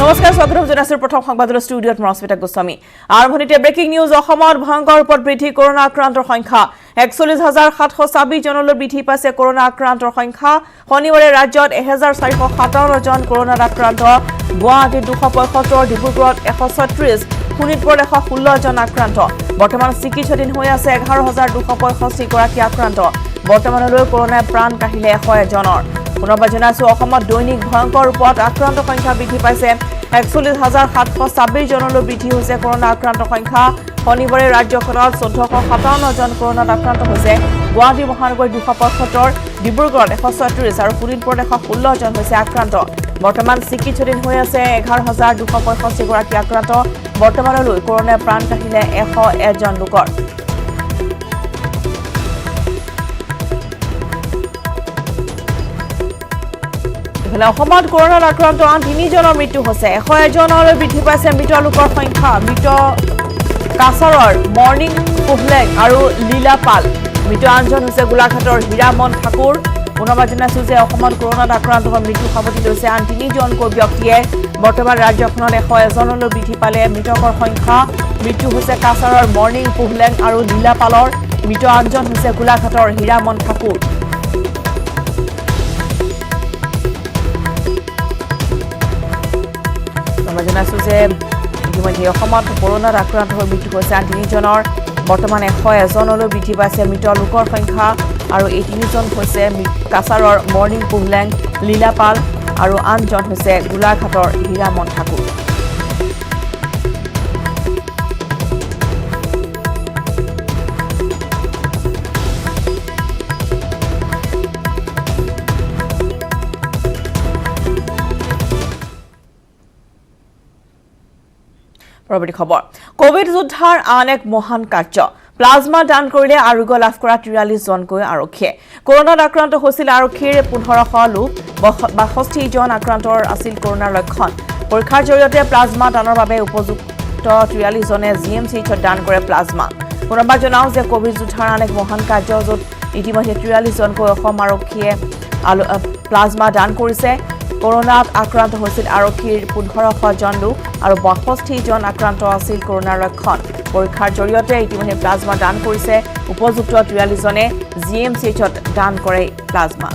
নমস্কাৰ স্বাগতম জনাইছো প্ৰথম সংবাদৰ ষ্টুডিঅত মৰস্মিতা গোস্বামী আৰম্ভণিতে ব্ৰেকিং নিউজ অসমত ভয়ংকৰ ৰূপত বৃদ্ধি কৰোনা আক্ৰান্তৰ সংখ্যা ৪১,৭২৬ জনলৈ বৃদ্ধি পাইছে কৰোনা আক্ৰান্তৰ সংখ্যা শনিবাৰে ৰাজ্যত ১,৪৫৭ জন কৰোনাত আক্ৰান্ত গুৱাহাটীত ২৭৫ ডিব্ৰুগড়ত ১৩৬ শোণিতপুৰত ১১৬ জন আক্ৰান্ত বৰ্তমান চিকিৎসাধীন হৈ আছে ১১,২৬৫ গৰাকী আক্ৰান্ত বৰ্তমানলৈ কৰোনাই প্ৰাণ কাঢ়িলে ১০১ জনৰ পুনৰবাৰ জনাইছো অসমত দৈনিক ভয়ংকৰ ৰূপত আক্ৰান্ত সংখ্যা বৃদ্ধি পাইছে ৪১,৭২৬ জনলৈ বৃদ্ধি হৈছে কৰোনা আক্ৰান্ত সংখ্যা শনিবাৰে ৰাজ্যখনত ১৪৫৭ জন কৰোনাত আক্ৰান্ত হৈছে গুৱাহাটী মহানগৰীত ২৭৫ ডিব্ৰুগড়ত ১৩৬ আৰু শোণিতপুৰত ১১৬ জন হৈছে আক্ৰান্ত বৰ্তমান চিকিৎসাধীন হৈ আছে ১১,২৬৫ গৰাকী আক্ৰান্ত বৰ্তমানলৈ কৰোনাই প্ৰাণ কাঢ়িলে ১০১ জন লোকৰ অসমত কৰোনাত আক্ৰান্ত আন ৩ জনৰ মৃত্যু হৈছে ১০১ জনলৈ বৃদ্ধি পাইছে মৃত লোকৰ সংখ্যা মৃত কাছাৰৰ মৰ্ণিং কুহলেং আৰু লীলা পাল মৃত আনজন হৈছে গোলাঘাটৰ হীৰামন ঠাকুৰ পুনৰবাৰ জনাইছো যে অসমত কৰোনাত আক্ৰান্ত হৈ মৃত্যু সাৱটি লৈছে আন ৩জনকৈ ব্যক্তিয়ে বৰ্তমান ৰাজ্যখনত ১০১ জনলৈ বৃদ্ধি পালে মৃতকৰ সংখ্যা মৃত্যু হৈছে কাছাৰৰ মৰ্ণিং কুহলেং আৰু লীলা পালৰ মৃত আনজন হৈছে গোলাঘাটৰ হীৰামন ঠাকুৰ জনাইছো যে ইতিমধ্যে অসমত কৰোনাত আক্ৰান্ত হৈ মৃত্যু হৈছে আন ৩ জনৰ বৰ্তমান ১০১ জনলৈ বৃদ্ধি পাইছে মৃত লোকৰ সংখ্যা আৰু এই ৩জন হৈছে কাছাৰৰ মৰ্ণিং কুহলেং লীলা পাল আৰু আনজন হৈছে গোলাঘাটৰ হীৰামন ঠাকুৰ পৰৱৰ্তী খবৰ কোভিড যোদ্ধাৰ আন এক মহান কাৰ্য প্লাজমা দান কৰিলে আৰোগ্য লাভ কৰা ৪৩ জনকৈ আৰক্ষীয়ে কৰোনাত আক্ৰান্ত হৈছিল আৰক্ষীৰ ১৫০০ লোক ৬২ জন আক্ৰান্তৰ আছিল কৰোনাৰ লক্ষণ পৰীক্ষাৰ জৰিয়তে প্লাজমা দানৰ বাবে উপযুক্ত ৪৩ জনে জিএমচিএইচত দান কৰে প্লাজমা পুনৰবাৰ জনাওঁ যে কোভিড যোদ্ধাৰ আন এক মহান কাৰ্য য'ত ইতিমধ্যে ৪৩ জনকৈ অসম আৰক্ষীয়ে প্লাজমা দান কৰিছে কৰোনাত আক্ৰান্ত হৈছিল আৰক্ষীৰ ১৫০০ জন লোক আৰু ৬২ জন আক্ৰান্ত আছিল কৰোনাৰ লক্ষণ পৰীক্ষাৰ জৰিয়তে ইতিমধ্যে প্লাজমা দান কৰিছে উপযুক্ত ৪৩ জনে জিএমচিএইচত দান কৰে প্লাজমা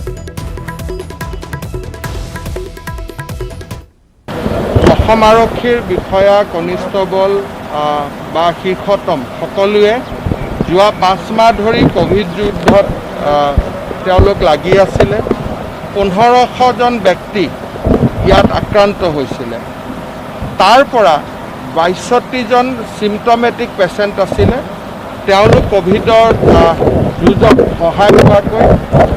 অসম আৰক্ষীৰ বিষয়া কনিষ্টবল বা শীৰ্ষতম সকলোৱে যোৱা ৫ মাহ ধৰি কোভিড যুদ্ধত তেওঁলোক লাগি আছিলে ১৫০০ জন ব্যক্তি ইয়াত আক্ৰান্ত হৈছিলে তাৰ পৰা ৬২ জন চিম্পটমেটিক পেচেণ্ট আছিলে তেওঁলোক কোভিডৰ যুঁজত সহায় হোৱাকৈ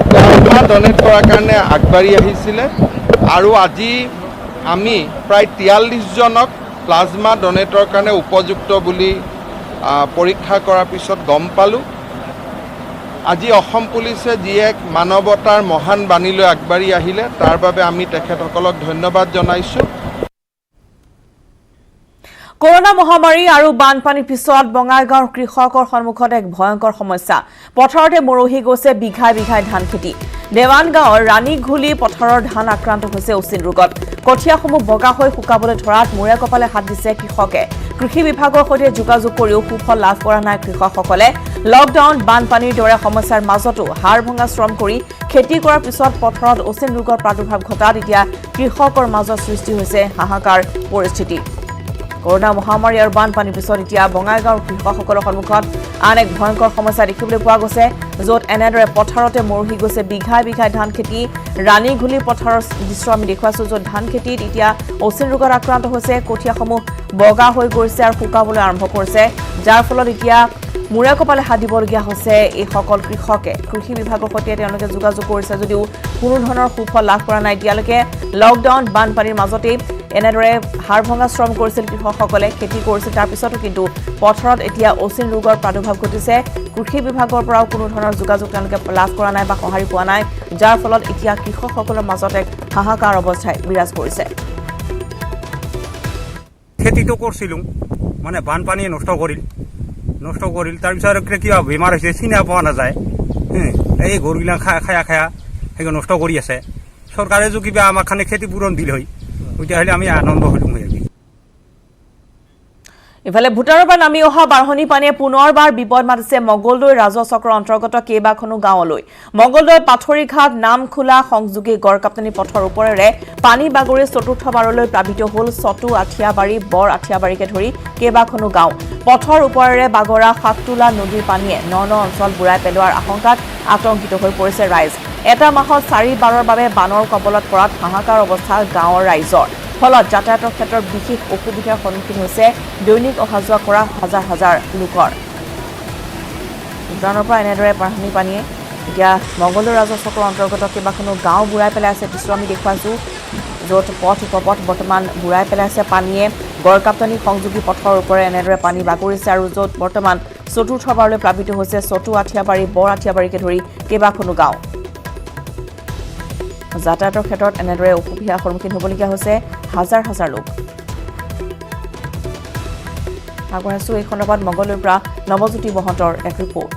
প্লাজমা ডনেট কৰাৰ কাৰণে আগবাঢ়ি আহিছিলে আৰু আজি আমি প্ৰায় ৪৩ জনক প্লাজমা ডনেটৰ কাৰণে উপযুক্ত বুলি পৰীক্ষা কৰাৰ পিছত গম পালোঁ আজি অসম পুলিচে যি এক মানৱতাৰ মহান বাণীলৈ আগবাঢ়ি আহিলে তাৰ বাবে আমি তেখেতসকলক ধন্যবাদ জনাইছোঁ কৰোনা মহামাৰী আৰু বানপানীৰ পিছত বঙাইগাঁৱৰ কৃষকৰ সন্মুখত এক ভয়ংকৰ সমস্যা পথাৰতে মৰহি গৈছে বিঘাই বিঘাই ধান খেতি দেৱান গাঁৱৰ ৰাণীঘুলি পথাৰৰ ধান আক্ৰান্ত হৈছে অচিন ৰোগত কঠিয়াসমূহ বগা হৈ শুকাবলৈ ধৰাত মূৰে কপালে হাত দিছে কৃষকে কৃষি বিভাগৰ সৈতে যোগাযোগ কৰিও সুফল লাভ কৰা নাই কৃষকসকলে লকডাউন বানপানীৰ দৰে সমস্যাৰ মাজতো হাড় ভঙা শ্ৰম কৰি খেতি কৰাৰ পিছত পথাৰত অচিন ৰোগৰ প্ৰাদুৰ্ভাৱ ঘটাত এতিয়া কৃষকৰ মাজত সৃষ্টি হৈছে হাহাকাৰ পৰিস্থিতি কৰোনা মহামাৰী আৰু বানপানীৰ পিছত এতিয়া বঙাইগাঁৱৰ কৃষকসকলৰ সন্মুখত আন এক ভয়ংকৰ সমস্যা দেখিবলৈ পোৱা গৈছে য'ত এনেদৰে পথাৰতে মৰহি গৈছে বিঘাই বিঘাই ধান খেতি ৰাণীঘুলি পথাৰৰ দৃশ্য আমি দেখুৱাইছোঁ য'ত ধান খেতিত এতিয়া অচিন ৰোগত আক্ৰান্ত হৈছে কঠীয়াসমূহ বগা হৈ গৈছে আৰু শুকাবলৈ আৰম্ভ কৰিছে যাৰ ফলত এতিয়া মূৰে কপালে হাত দিবলগীয়া হৈছে এইসকল কৃষকে কৃষি বিভাগৰ সৈতে তেওঁলোকে যোগাযোগ কৰিছে যদিও কোনো ধৰণৰ সুফল লাভ কৰা নাই এতিয়ালৈকে লকডাউন বানপানীৰ মাজতেই এনেদৰে হাড় ভঙা শ্ৰম কৰিছিল কৃষকসকলে খেতি কৰিছিল তাৰ পিছতো কিন্তু পথাৰত এতিয়া অচিন ৰোগৰ প্ৰাদুৰ্ভাৱ ঘটিছে কৃষি বিভাগৰ পৰাও কোনো ধৰণৰ যোগাযোগ তেওঁলোকে লাভ কৰা নাই বা সঁহাৰি পোৱা নাই যাৰ ফলত এতিয়া কৃষকসকলৰ মাজত এক হাহাকাৰ অৱস্থাই বিৰাজ কৰিছে খেতিটো কৰিছিলোঁ মানে বানপানীয়ে নষ্ট কৰিল তাৰপিছত কিবা বেমাৰ হৈছে চিনা পোৱা নাযায় এই গৰুগিলা খায়া সেইবোৰ নষ্ট কৰি আছে চৰকাৰে যদি কিবা আমাক খানে ক্ষতিপূৰণ দিল হয় তেতিয়াহ'লে আমি আনন্দ হ'লোঁ ইফালে ভূটানৰ পৰা নামি অহা বাঢ়নী পানীয়ে পুনৰবাৰ বিপদ মাতিছে মঙ্গলদৈ ৰাজহ চক্ৰৰ অন্তৰ্গত কেইবাখনো গাঁৱলৈ মঙ্গলদৈ পাথৰীঘাট নামখোলা সংযোগী গড়কাপ্তানি পথৰ ওপৰেৰে পানী বাগৰি চতুৰ্থবাৰলৈ প্লাবিত হ'ল চটু আঠিয়াবাৰী বৰ আঠিয়াবাৰীকে ধৰি কেইবাখনো গাঁও পথৰ ওপৰেৰে বাগৰা শাকটোলা নদীৰ পানীয়ে ন অঞ্চল বুৰাই পেলোৱাৰ আশংকাত আতংকিত হৈ পৰিছে ৰাইজ এটা মাহত 4 বাবে বানৰ কবলত পৰাত হাহাকাৰ অৱস্থা গাঁৱৰ ৰাইজৰ ফলত যাতায়াতৰ ক্ষেত্ৰত বিশেষ অসুবিধাৰ সন্মুখীন হৈছে দৈনিক অহা যোৱা কৰা হাজাৰ হাজাৰ লোকৰ ভূটানৰ পৰা এনেদৰে বাঢ়নী পানীয়ে এতিয়া মঙ্গলদৈ ৰাজহ চক্ৰৰ অন্তৰ্গত কেইবাখনো গাঁও বুৰাই পেলাইছে কিছু আমি দেখুৱাইছোঁ য'ত পথ উপপথ বৰ্তমান বুৰাই পেলাইছে পানীয়ে গড়কাপ্তানি সংযোগী পথৰ ওপৰে এনেদৰে পানী বাগৰিছে আৰু য'ত বৰ্তমান চতুৰ্থবাৰলৈ প্লাবিত হৈছে চটু আঠিয়াবাৰী বৰ আঠিয়াবাৰীকে ধৰি কেইবাখনো গাঁও যাতায়াতৰ ক্ষেত্ৰত এনেদৰে অসুবিধাৰ সন্মুখীন হ'বলগীয়া হৈছে হাজাৰ হাজাৰ লোক আগবঢ়াইছোঁ এই সন্দৰ্ভত মঙ্গলদৈৰ পৰা নৱজ্যোতি মহন্তৰ এক ৰিপৰ্ট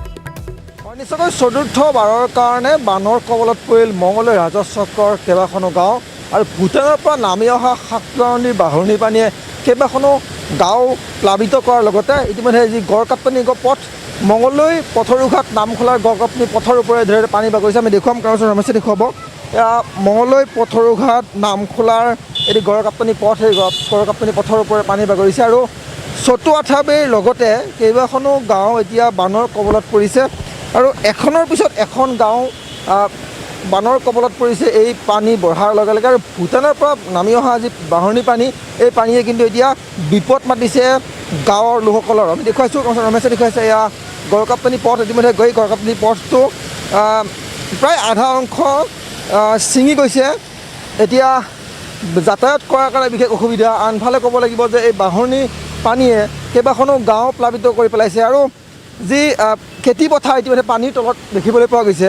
নিশ্চয়কৈ চতুৰ্থবাৰৰ কাৰণে বানৰ কবলত পৰিল মঙ্গলদৈ ৰাজহ চক্ৰৰ কেইবাখনো গাঁও আৰু ভূটানৰ পৰা নামি অহা শাকটোলা নদীৰ বাঢ়নী পানীয়ে কেইবাখনো গাঁও প্লাবিত কৰাৰ লগতে ইতিমধ্যে যি গড়কাপ্তানি পথ মঙ্গলদৈ পথৰুঘাট নামখোলাৰ গড়কাপ্তানি পথৰ ওপৰে ধৰি পানী বাগৰিছে আমি দেখুৱাম কাৰণ ৰমেশে দেখুৱাব মঙ্গলদৈ পথৰুঘাট নামখোলাৰ এটি গড়কাপ্তানি পথ এই গড়কাপ্তানি পথৰ ওপৰে পানী বাগৰিছে আৰু চটু আঠিয়াবাৰীৰ লগতে কেইবাখনো গাঁও এতিয়া বানৰ কবলত পৰিছে আৰু এখনৰ পিছত এখন গাঁও বানৰ কবলত পৰিছে এই পানী বঢ়াৰ লগে লগে আৰু ভূটানৰ পৰা নামি অহা যি বাঢ়নী পানী এই পানীয়ে কিন্তু এতিয়া বিপদ মাতিছে গাঁৱৰ লোকসকলৰ আমি দেখুৱাইছোঁ ৰমেশে দেখুৱাইছে এয়া গড়কাপ্তানি পথ ইতিমধ্যে গৈ গড়কাপ্তানি পথটো প্ৰায় আধা অংশ ছিঙি গৈছে এতিয়া যাতায়াত কৰাৰ কাৰণে বিশেষ অসুবিধা আনফালে ক'ব লাগিব যে এই বাঢ়নী পানীয়ে কেইবাখনো গাঁও প্লাবিত কৰি পেলাইছে আৰু যি খেতি পথাৰ ইতিমধ্যে পানীৰ তলত দেখিবলৈ পোৱা গৈছে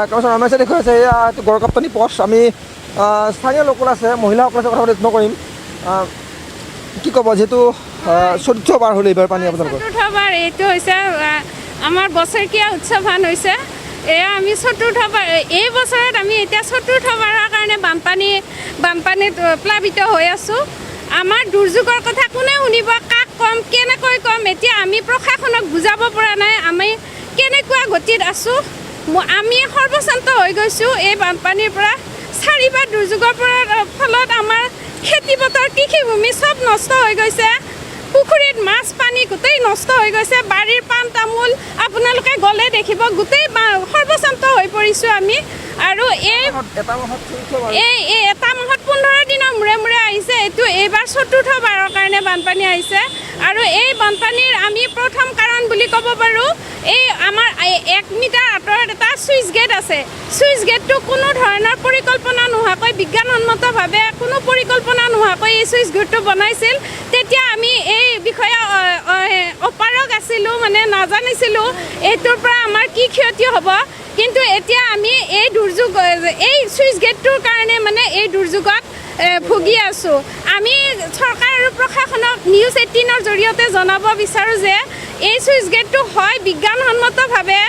কাৰণ ৰমেশে দেখুৱাইছে এয়া গড়কাপ্তানি পথ আমি স্থানীয় লোকসকল আছে মহিলাসকল আছে কথা পাতি যত্ন কৰিম কি ক'ব যিহেতু চতুৰ্থবাৰ হ'ল এইবাৰ পানী আপোনালোকৰ চতুৰ্থবাৰ এইটো হৈছে আমাৰ বছৰেকীয়া উৎসৱহান হৈছে এয়া আমি চতুৰ্থবাৰ এই বছৰত আমি এতিয়া চতুৰ্থবাৰৰ কাৰণে বানপানীত প্লাবিত হৈ আছোঁ আমাৰ দুৰ্যোগৰ কথা কোনে শুনিব কাক ক'ম কেনেকৈ ক'ম এতিয়া আমি প্ৰশাসনক বুজাব পৰা নাই আমি কেনেকুৱা গতিত আছোঁ আমি সৰ্বশান্ত হৈ গৈছোঁ এই বানপানীৰ পৰা 4বাৰ দুৰ্যোগৰ ফলত আমাৰ খেতি পথাৰ কৃষিভূমি চব নষ্ট হৈ গৈছে পুখুৰীত মাছ পানী গোটেই নষ্ট হৈ গৈছে বাৰীৰ পাণ তামোল আপোনালোকে গ'লে দেখিব গোটেই সৰ্বশান্ত হৈ পৰিছোঁ আমি আৰু এটা মাহত 15 দিনৰ মূৰে মূৰে আহিছে এইটো এইবাৰ চতুৰ্থবাৰৰ কাৰণে বানপানী আহিছে আৰু এই বানপানীৰ আমি প্ৰথম কাৰণ বুলি ক'ব পাৰোঁ এই আমাৰ 1 মিটাৰ আঁতৰত এটা চুইচ গেট আছে চুইচ গেটটো কোনো ধৰণৰ পৰিকল্পনা নোহোৱাকৈ বিজ্ঞানসন্মতভাৱে কোনো পৰিকল্পনা নোহোৱাকৈ এই চুইচ গেটটো বনাইছিল তেতিয়া আমি এই বিষয়ে অপাৰগ আছিলোঁ মানে নাজানিছিলোঁ এইটোৰ পৰা আমাৰ কি ক্ষতি হ'ব কিন্তু এতিয়া আমি এই দুৰ্যোগ এই চুইচ গেটটোৰ কাৰণে মানে এই দুৰ্যোগত ভুগি আছোঁ আমি চৰকাৰ আৰু প্ৰশাসনক নিউজ 18ৰ জৰিয়তে জনাব বিচাৰোঁ যে এই চুইচ গেটটো হয় বিজ্ঞানসন্মতভাৱে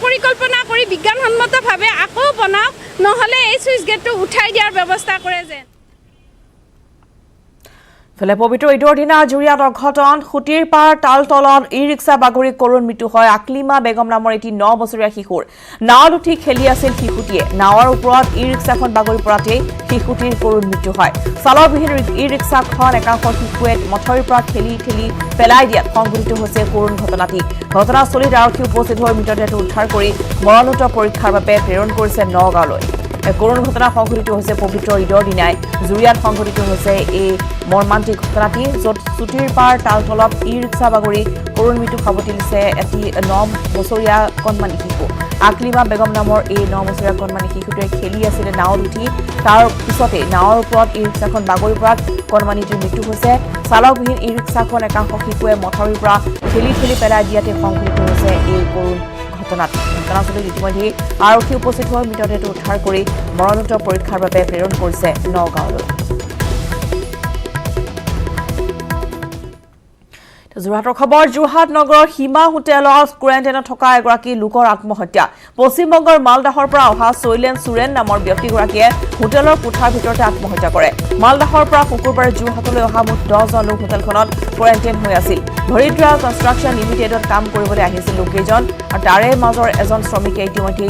পৰিকল্পনা কৰি বিজ্ঞানসন্মতভাৱে আকৌ বনাওক নহ'লে এই চুইচ গেটটো উঠাই দিয়াৰ ব্যৱস্থা কৰে যেন ফলে পবিত্ৰ ঈদৰ দিনা জুৰিয়াত অঘটন খুটিৰ পাৰ তালতলত ই ৰিক্সা বাগৰি কৰুণ মৃত্যু হয় আকলিমা বেগম নামৰ এটি 9 বছৰীয়া শিশুৰ নাৱত উঠি খেলি আছিল শিশুটিয়ে নাৱৰ ওপৰত ই ৰিক্সাখন বাগৰি পৰাতেই শিশুটিৰ কৰুণ মৃত্যু হয় চালকবিহীন ই ৰিক্সাখন একাংশ শিশুৱে মথৰিৰ পৰা ঠেলি পেলাই দিয়াত সংঘটিত হৈছে কৰুণ ঘটনাটি ঘটনাস্থলীত আৰক্ষী উপস্থিত হৈ মৃতদেহটো উদ্ধাৰ কৰি মৰণোত্তৰ পৰীক্ষাৰ বাবে প্ৰেৰণ কৰিছে নগাঁৱলৈ কৰুণ ঘটনা সংঘটিত হৈছে পবিত্ৰ ঈদৰ দিনাই জুৰিয়াত সংঘটিত হৈছে এই মৰ্মান্তিক ঘটনাটি য'ত ছুটিৰ পাৰ তালতলত ই ৰিক্সা বাগৰি কৰুণ মৃত্যু সাৱটি দিছে এটি 9 বছৰীয়া কণমানি শিশু আকলিমা বেগম নামৰ এই 9 বছৰীয়া কণমানি শিশুটোৱে খেলি আছিলে নাৱত উঠি তাৰ পিছতে নাৱৰ ওপৰত ই ৰিক্সাখন বাগৰি পৰাত কণমানিটিৰ মৃত্যু হৈছে চালকবিহীন ই ৰিক্সাখন একাংশ শিশুৱে মথৰিৰ পৰা ঠেলি পেলাই দিয়াতে সংঘটিত হৈছে এই কৰুণ ঘটনাস্থলীত ইতিমধ্যে আৰক্ষী উপস্থিত হৈ মৃতদেহটো উদ্ধাৰ কৰি মৰণোত্তৰ পৰীক্ষাৰ বাবে প্ৰেৰণ কৰিছে নগাঁৱলৈ যোৰহাটৰ খবৰ যোৰহাট নগৰৰ সীমা হোটেলত কোৱাৰেণ্টাইনত থকা এগৰাকী লোকৰ আত্মহত্যা পশ্চিমবংগৰ মালদাহৰ পৰা অহা শৈলেন সুৰেন নামৰ ব্যক্তিগৰাকীয়ে হোটেলৰ কোঠাৰ ভিতৰতে আত্মহত্যা কৰে মালদাহৰ পৰা শুকুৰবাৰে যোৰহাটলৈ অহা মুঠ 10 জন লোক হোটেলখনত কোৱাৰেণ্টাইন হৈ আছিল ভৰিদ্ৰা কনষ্ট্ৰাকশ্যন লিমিটেডত কাম কৰিবলৈ আহিছিল লোককেইজন আৰু তাৰে মাজৰ এজন শ্ৰমিকে ইতিমধ্যে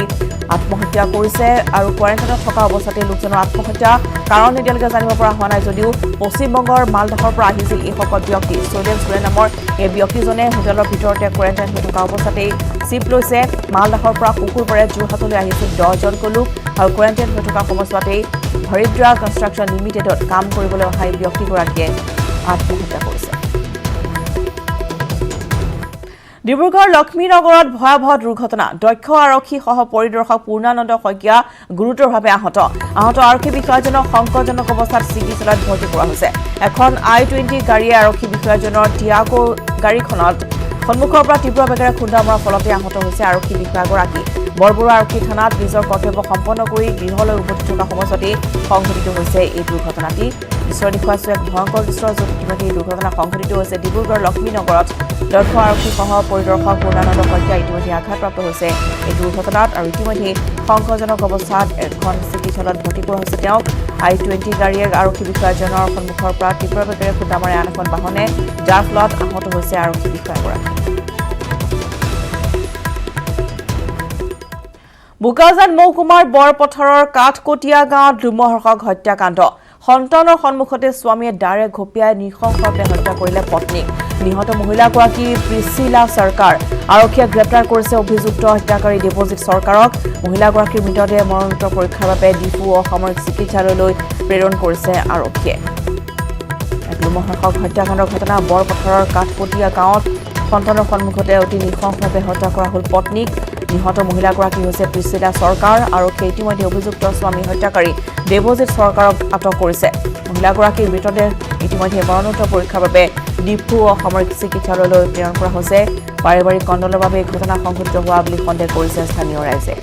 আত্মহত্যা কৰিছে আৰু কোৱাৰেণ্টাইনত থকা অৱস্থাতে লোকজনৰ আত্মহত্যা কাৰণ এতিয়ালৈকে জানিব পৰা হোৱা নাই যদিও পশ্চিমবংগৰ মালদাহৰ পৰা আহিছিল এই সকল ব্যক্তি শৈলেন সুৰেন নামৰ এই ব্যক্তিজনে হোটেলৰ ভিতৰতে কোৱাৰেণ্টাইন হৈ থকা অৱস্থাতেই চিপ লৈছে মালদাহৰ পৰা শুকুৰবাৰে যোৰহাটলৈ আহিছিল 10 জনকৈ লোক আৰু কোৱাৰেণ্টাইন হৈ থকা সময়ছোৱাতেই ভৰিদ্ৰা কনষ্ট্ৰাকশ্যন লিমিটেডত কাম কৰিবলৈ অহা এই ব্যক্তিগৰাকীয়ে আত্মহত্যা কৰিছে ডিব্ৰুগড় লক্ষ্মীনগৰত ভয়াবহ দুৰ্ঘটনা দক্ষ আৰক্ষী সহ পৰিদৰ্শক পূৰ্ণানন্দ শইকীয়া গুৰুতৰভাৱে আহত আৰক্ষী বিষয়াজনক সংকটজনক অৱস্থাত চিকিৎসালয়ত ভৰ্তি কৰা হৈছে এখন I-20 গাড়ীয়ে আৰক্ষী বিষয়াজনৰ টিয়াগো গাড়ীখনত সন্মুখৰ পৰা তীব্ৰ বেগেৰে খুন্দা মৰাৰ ফলতে আহত হৈছে আৰক্ষী বিষয়াগৰাকী বৰবৰুৱা আৰক্ষী থানাত নিজৰ কৰ্তব্য সম্পন্ন কৰি গৃহলৈ উভতি থকা সময়তে সংঘটিত হৈছে এই দুৰ্ঘটনাটি দৃশ্য দেখুৱাইছে এক ভয়ংকৰ দৃশ্য য'ত ইতিমধ্যে এই দুৰ্ঘটনা সংঘটিত হৈছে ডিব্ৰুগড় লক্ষ্মীনগৰত দক্ষ আৰক্ষী সহ পৰিদৰ্শক পূৰ্ণানন্দ শইকীয়া ইতিমধ্যে আঘাতপ্ৰাপ্ত হৈছে এই দুৰ্ঘটনাত আৰু ইতিমধ্যে সংকটজনক অৱস্থাত এখন চিকিৎসালয়ত ভৰ্তি কৰা হৈছে তেওঁক I-20 গাড়ীয়ে আৰক্ষী বিষয়াজনৰ সন্মুখৰ পৰা তীব্ৰ বেগেৰে খুন্দা মাৰে আন এখন বাহনে যাৰ ফলত আহত হৈছে আৰক্ষী বিষয়াগৰাকী বোকাজান মহকুমাৰ বৰপথাৰৰ কাঠকটীয়া গাঁৱত দুৰ্মহৰ্ষক হত্যাকাণ্ড সন্তানৰ সন্মুখতে স্বামীয়ে দাৰে ঘপিয়াই নৃশংসভাৱে হত্যা কৰিলে পত্নীক নিহত মহিলাগৰাকী প্ৰিচিলা চৰকাৰ আৰক্ষীয়ে গ্ৰেপ্তাৰ কৰিছে অভিযুক্ত হত্যাকাৰী দেৱজিৎ চৰকাৰক মহিলাগৰাকীৰ মৃতদেহ মৰণোত্তৰ পৰীক্ষাৰ বাবে ডিফু অসামৰিক চিকিৎসালয়লৈ প্ৰেৰণ কৰিছে আৰক্ষীয়ে দুৰ্মহৰ্ষক হত্যাকাণ্ডৰ ঘটনা বৰপথাৰৰ কাঠকটীয়া গাঁৱত সন্তানৰ সন্মুখতে অতি নৃশংসভাৱে হত্যা কৰা হ'ল পত্নীক নিহত মহিলাগৰাকী হৈছে প্ৰিচিলা চৰকাৰ আৰক্ষীয়ে ইতিমধ্যে অভিযুক্ত স্বামী হত্যাকাৰী দেৱজিৎ চৰকাৰক আটক কৰিছে মহিলাগৰাকীৰ মৃতদেহ ইতিমধ্যে মৰণোত্তৰ পৰীক্ষাৰ বাবে ডিফু অসামৰিক চিকিৎসালয়লৈ প্ৰেৰণ কৰা হৈছে পাৰিবাৰিক কণ্ডলৰ বাবে এই ঘটনা সংঘটিত হোৱা বুলি সন্দেহ কৰিছে স্থানীয় ৰাইজে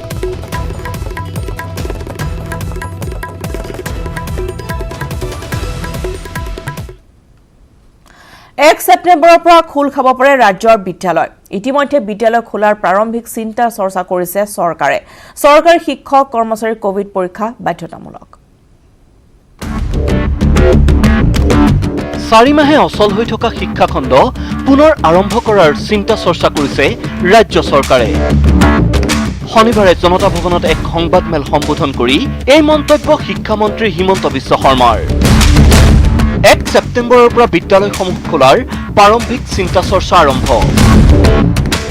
এক ছেপ্টেম্বৰৰ পৰা খোল খাব পাৰে ৰাজ্যৰ বিদ্যালয় ইতিমধ্যে বিদ্যালয় খোলাৰ প্ৰাৰম্ভিক চিন্তা চৰ্চা কৰিছে চৰকাৰে চৰকাৰী শিক্ষক কৰ্মচাৰীৰ কোভিড পৰীক্ষা বাধ্যতামূলক 4 মাহে অচল হৈ থকা শিক্ষাখণ্ড পুনৰ আৰম্ভ কৰাৰ চিন্তা চৰ্চা কৰিছে ৰাজ্য চৰকাৰে শনিবাৰে জনতা ভৱনত এক সংবাদমেল সম্বোধন কৰি এই মন্তব্য শিক্ষামন্ত্ৰী হিমন্ত বিশ্ব শৰ্মাৰ 1 ছেপ্টেম্বৰৰ পৰা বিদ্যালয়সমূহ খোলাৰ প্ৰাৰম্ভিক চিন্তা চৰ্চা আৰম্ভ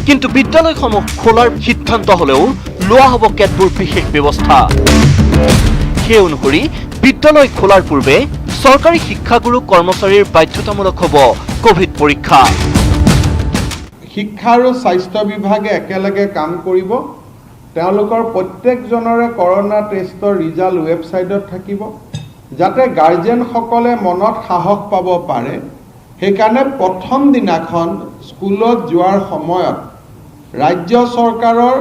কিন্তু বিদ্যালয়সমূহ খোলাৰ সিদ্ধান্ত হলেও লোৱা হ'ব কেতবোৰ বিশেষ ব্যৱস্থা সেই অনুসৰি বিদ্যালয় খোলাৰ পূৰ্বে চৰকাৰী শিক্ষাগুৰু কৰ্মচাৰীৰ বাধ্যতামূলক হ'ব কোভিড পৰীক্ষা শিক্ষা আৰু স্বাস্থ্য বিভাগে একেলগে কাম কৰিব তেওঁলোকৰ প্ৰত্যেকজনৰে কৰোনা টেষ্টৰ ৰিজাল্ট ৱেবছাইটত থাকিব যাতে গাৰ্জেনসকলে মনত সাহস পাব পাৰে সেইকাৰণে প্ৰথম দিনাখন স্কুলত যোৱাৰ সময়ত ৰাজ্য চৰকাৰৰ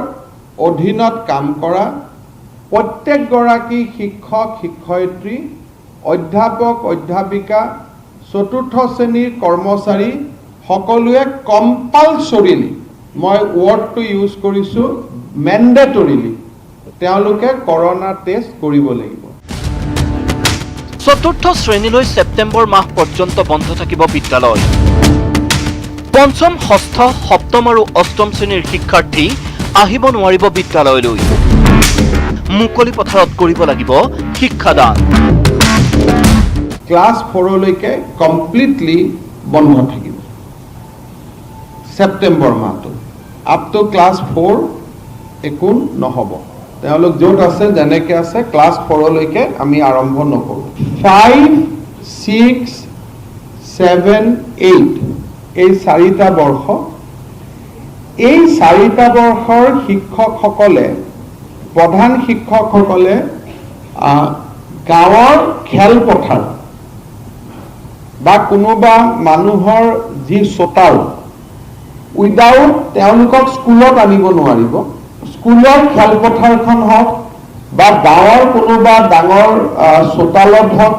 অধীনত কাম কৰা প্ৰত্যেকগৰাকী শিক্ষক শিক্ষয়িত্ৰী অধ্যাপক অধ্যাপিকা চতুৰ্থ শ্ৰেণীৰ কৰ্মচাৰী সকলোৱে কম্পালচৰিলি মই ৱৰ্ডটো ইউজ কৰিছোঁ মেণ্ডেটৰিলি তেওঁলোকে কৰোনা টেষ্ট কৰিব লাগিব চতুৰ্থ শ্ৰেণীলৈ ছেপ্টেম্বৰ মাহ পৰ্যন্ত বন্ধ থাকিব বিদ্যালয় পঞ্চম ষষ্ঠ সপ্তম আৰু অষ্টম শ্ৰেণীৰ শিক্ষাৰ্থী আহিব নোৱাৰিব বিদ্যালয়লৈ মুকলি পথাৰত কৰিব লাগিব শিক্ষাদান ক্লাছ 4 লৈকে কমপ্লিটলি বন্ধ থাকিব ছেপ্টেম্বৰ মাহটো আপ টু ক্লাছ 4 একো নহ'ব তেওঁলোক য'ত আছে যেনেকৈ আছে ক্লাছ 4 লৈকে আমি আৰম্ভ নকৰোঁ 5, 6, 7, 8 এই 4টা বৰ্ষ এই 4টা বৰ্ষৰ শিক্ষকসকলে প্ৰধান শিক্ষকসকলে গাঁৱৰ খেলপথাৰ বা কোনোবা মানুহৰ যি চোতাল উইদাউট তেওঁলোকক স্কুলত আনিব নোৱাৰিব স্কুলৰ খেলপথাৰখন হওক বা গাঁৱৰ কোনোবা ডাঙৰ চোতালত হওক